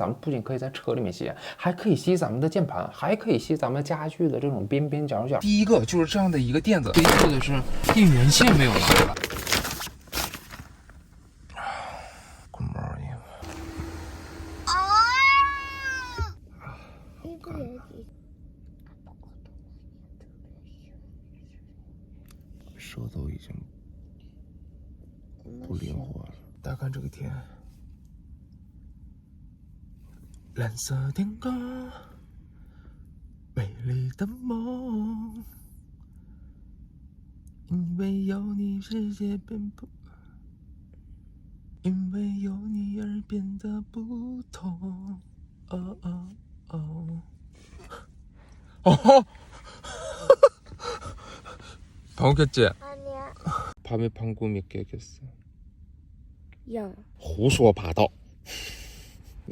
咱们不仅可以在车里面吸，还可以吸咱们的键盘，还可以吸咱们家具的这种边边角角。第一个就是这样的一个垫子，第一个的是电源线没有拿出来。Good morning。舌头已经不灵活了。大家看这个天。蓝色天空，美丽的梦，因为有你，世界变不，因为有你而变得不同。哦哦哦，哦，방귀꼈지? 아니야. 밤에 방구 몇 개 꼈어? 0. 胡说八道。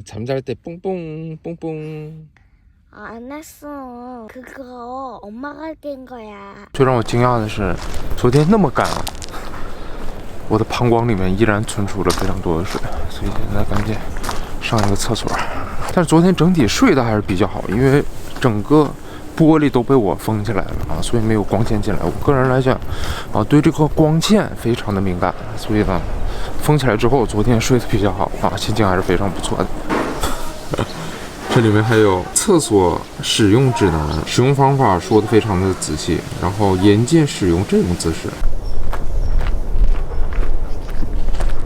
잠잘 때 뿡뿡 뿡뿡 안 했어. 그거 엄마가 깬 거야. 最让我惊讶的是，昨天那么干，我的膀胱里面依然存储了非常多的水，所以现在赶紧上一个厕所。但是昨天整体睡得还是比较好，因为整个玻璃都被我封起来了啊，所以没有光线进来。我个人来讲啊，对这个光线非常的敏感，所以呢，封起来之后，昨天睡得比较好啊，心情还是非常不错的。这里面还有厕所使用指南，使用方法说的非常的仔细，然后严禁使用这种姿势。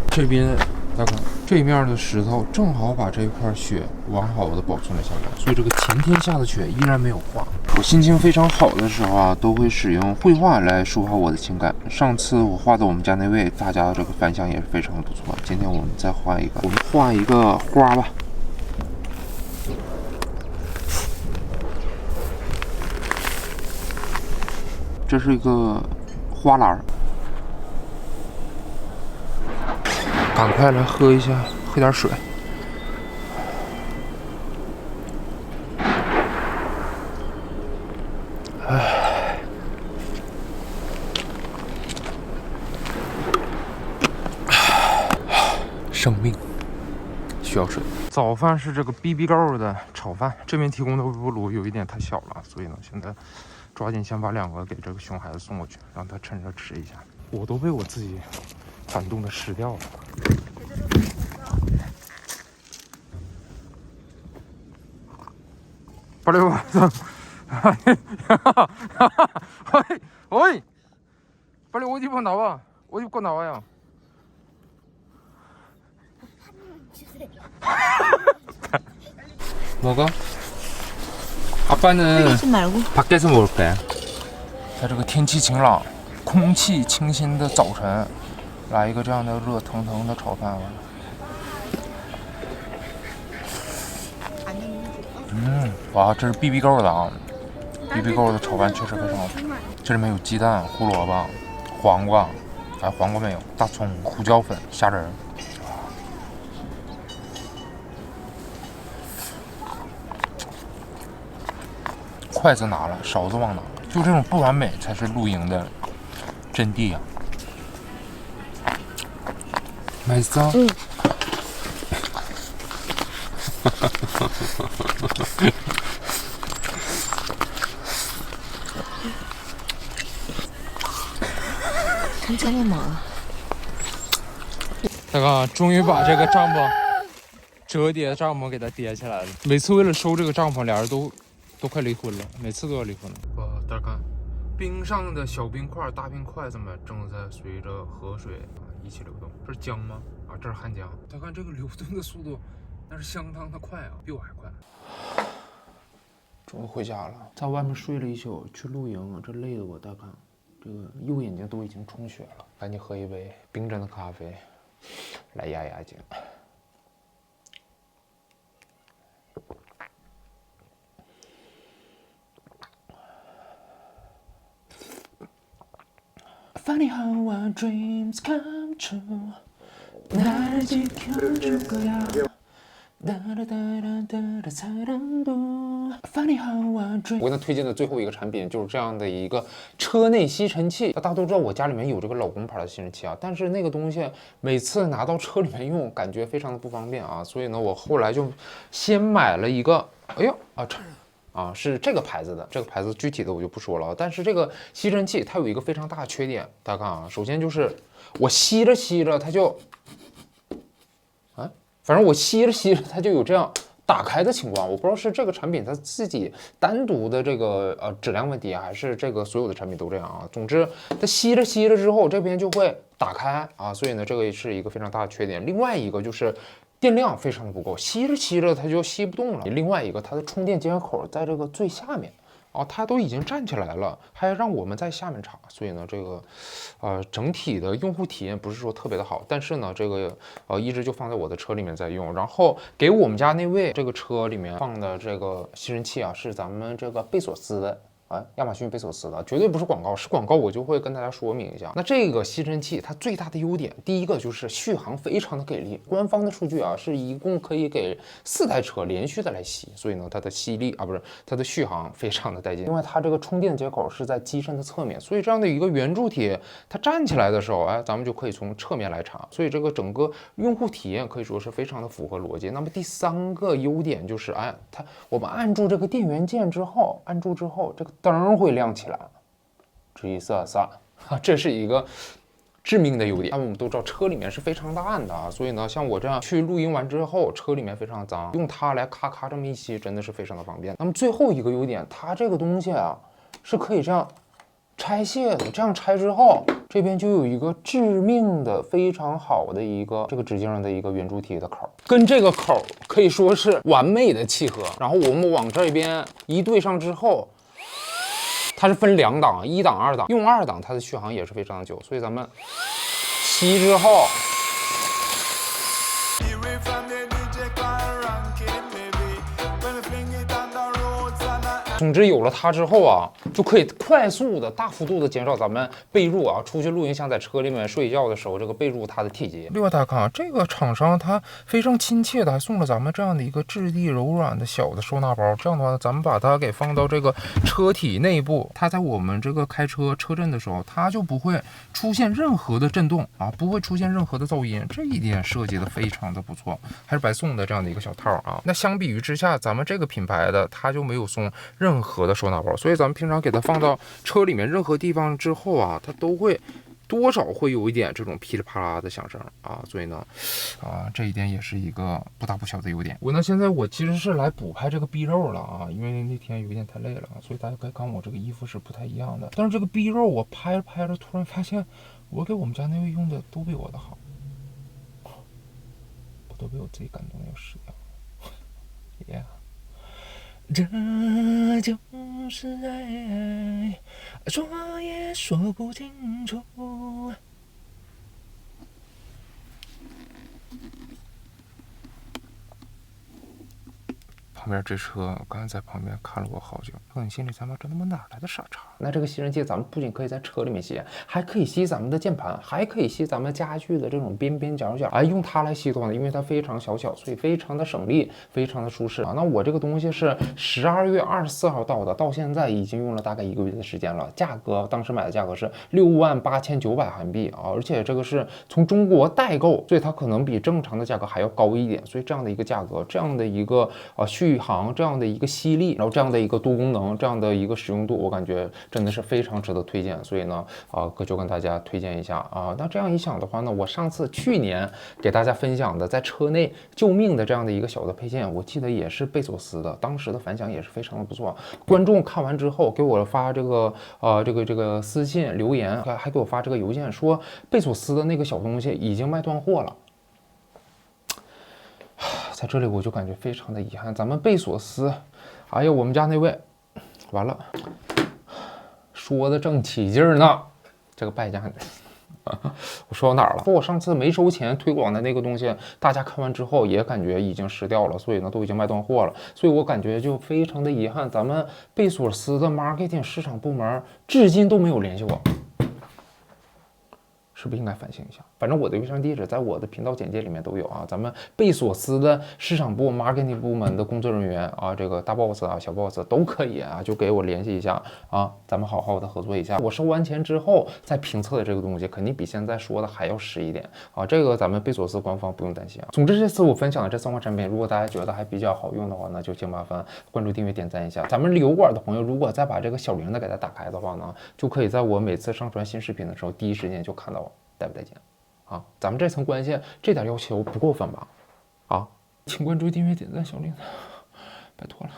这边大家看，这一面的石头正好把这一块雪完好的保存了下来，所以这个前天下的雪依然没有化。我心情非常好的时候啊，都会使用绘画来抒发我的情感。上次我画的我们家那位，大家的这个反响也是非常的不错。今天我们再画一个，我们画一个花吧。这是一个花篮，赶快来喝一下，喝点水。生命需要水。早饭是这个 BB 购的炒饭，这边提供的微波炉有一点太小了，所以呢，现在抓紧先把2个给这个熊孩子送过去，让他趁热吃一下。我都被我自己感动的湿掉了。빨리 어이 빨리 옷 입어 나와. 옷 입고 나와요. 먹어? 아빠는 밖에서 먹을 거야. 在这个天气晴朗、空气清新的早晨，来一个这样的热腾腾的炒饭。哇，这是 BB 购的啊 ！BB 购的炒饭确实非常好吃。这里面有鸡蛋、胡萝卜、黄瓜，黄瓜没有，大葱、胡椒粉、虾仁。筷子拿了，勺子忘拿了，就这种不完美才是露营的真谛啊！맛있어？천천히 먹어. 大哥，终于把这个帐篷折叠帐篷给它叠起来了。每次为了收这个帐篷，俩人都快离婚了，每次都要离婚了。哇，大家看，冰上的小冰块、大冰块子们正在随着河水一起流动。这是江吗？啊，这是汉江。大家看这个流动的速度，那是相当的快啊，比我还快。终于回家了，在外面睡了一宿，去露营，这累的我大看，这个右眼睛都已经充血了。赶紧喝一杯冰镇的咖啡，来压压惊。Funny how our dreams come true. 나를 지켜줄 거야. 我给他推荐的最后一个产品就是这样的一个车内吸尘器。大家都知道我家里面有这个老公牌的吸尘器啊，但是那个东西每次拿到车里面用，感觉非常的不方便啊，所以呢，我后来就先买了一个，哎呦是这个牌子的，这个牌子具体的我就不说了。但是这个吸尘器它有一个非常大的缺点，大家看啊，首先就是我吸着吸着它就，反正我吸着吸着它就有这样打开的情况。我不知道是这个产品它自己单独的这个质量问题，还是这个所有的产品都这样啊。总之它吸着吸着之后，这边就会打开啊，所以呢，这个是一个非常大的缺点。另外一个就是电量非常的不够，吸着吸着它就吸不动了。另外一个，它的充电接口在这个最下面。它都已经站起来了，还让我们在下面插，所以呢，这个，整体的用户体验不是说特别的好，但是呢，这个一直就放在我的车里面在用，然后给我们家那位这个车里面放的这个吸尘器啊，是咱们这个贝索斯的。亚马逊贝索斯的，绝对不是广告，是广告我就会跟大家说明一下。那这个吸尘器它最大的优点，第一个就是续航非常的给力，官方的数据啊是一共可以给4台车连续的来吸，所以呢它的吸力不是它的续航非常的带劲。另外它这个充电接口是在机身的侧面，所以这样的一个圆柱体它站起来的时候，咱们就可以从侧面来插，所以这个整个用户体验可以说是非常的符合逻辑。那么第3个优点就是，我们按住这个电源键之后，这个灯会亮起来，吱瑟瑟，这是一个致命的优点。那么我们都知道车里面是非常的暗的啊，所以呢，像我这样去露营完之后，车里面非常脏，用它来咔咔这么一吸，真的是非常的方便。那么最后一个优点，它这个东西啊是可以这样拆卸的，这样拆之后，这边就有一个致命的非常好的一个这个直径的一个圆柱体的口，跟这个口可以说是完美的契合。然后我们往这边一对上之后，它是分2档，1档、2档，用2档它的续航也是非常的久，所以咱们吸之后。总之有了它之后啊，就可以快速的大幅度的减少咱们被褥啊，出去露营想在车里面睡觉的时候，这个被褥它的体积。另外大家看啊，这个厂商它非常亲切的还送了咱们这样的一个质地柔软的小的收纳包，这样的话咱们把它给放到这个车体内部，它在我们这个开车车震的时候，它就不会出现任何的震动啊，不会出现任何的噪音，这一点设计的非常的不错，还是白送的这样的一个小套啊。那相比于之下，咱们这个品牌的它就没有送任何的收纳包，所以咱们平常给它放到车里面任何地方之后啊，它都会多少会有一点这种噼里啪啦的响声啊，所以呢，这一点也是一个不大不小的优点。现在我其实是来补拍这个 B 肉了啊，因为那天有一点太累了，所以大家可以看我这个衣服是不太一样的。但是这个 B 肉我拍着拍着，突然发现我给我们家那位用的都比我的好，我都被我自己感动的要死掉了。Yeah。这就是爱，说也说不清楚。旁边这车，我刚才在旁边看了我好久。说你心里他妈这他妈哪来的傻叉？那这个吸尘器咱们不仅可以在车里面吸，还可以吸咱们的键盘，还可以吸咱们家具的这种边边角角。用它来吸的话呢，因为它非常小，所以非常的省力，非常的舒适啊。那我这个东西是12月24号到的，到现在已经用了大概1个月的时间了。价格当时买的价格是68900韩币啊，而且这个是从中国代购，所以它可能比正常的价格还要高一点。所以这样的一个价格，这样的一个续航，这样的一个吸力，然后这样的一个多功能，这样的一个使用度，我感觉真的是非常值得推荐。所以呢，就跟大家推荐一下啊。那这样一想的话呢，我去年给大家分享的在车内救命的这样的一个小的配件，我记得也是贝索斯的，当时的反响也是非常的不错。观众看完之后给我发这个私信留言，还给我发这个邮件说贝索斯的那个小东西已经卖断货了。在这里我就感觉非常的遗憾，咱们贝索斯，哎呀，我们家那位，完了，说的正起劲儿呢，这个败家，我说到哪儿了？我上次没收钱推广的那个东西，大家看完之后也感觉已经失掉了，所以呢都已经卖断货了，所以我感觉就非常的遗憾，咱们贝索斯的 marketing 市场部门至今都没有联系我。是不是应该反省一下？反正我的邮箱地址在我的频道简介里面都有啊。咱们贝索斯的市场部 marketing 部门的工作人员啊，这个大 boss 啊、小 boss 都可以啊，就给我联系一下啊，咱们好好的合作一下。我收完钱之后再评测的这个东西，肯定比现在说的还要实一点啊。这个咱们贝索斯官方不用担心啊。总之这次我分享的这3款产品，如果大家觉得还比较好用的话呢，就请麻烦关注、订阅、点赞一下。咱们油管的朋友，如果再把这个小铃铛给它打开的话呢，就可以在我每次上传新视频的时候，第一时间就看到带不带劲啊。咱们这层关系，这点要求不过分吧？啊，请关注、订阅、点赞小铃铛，拜托了。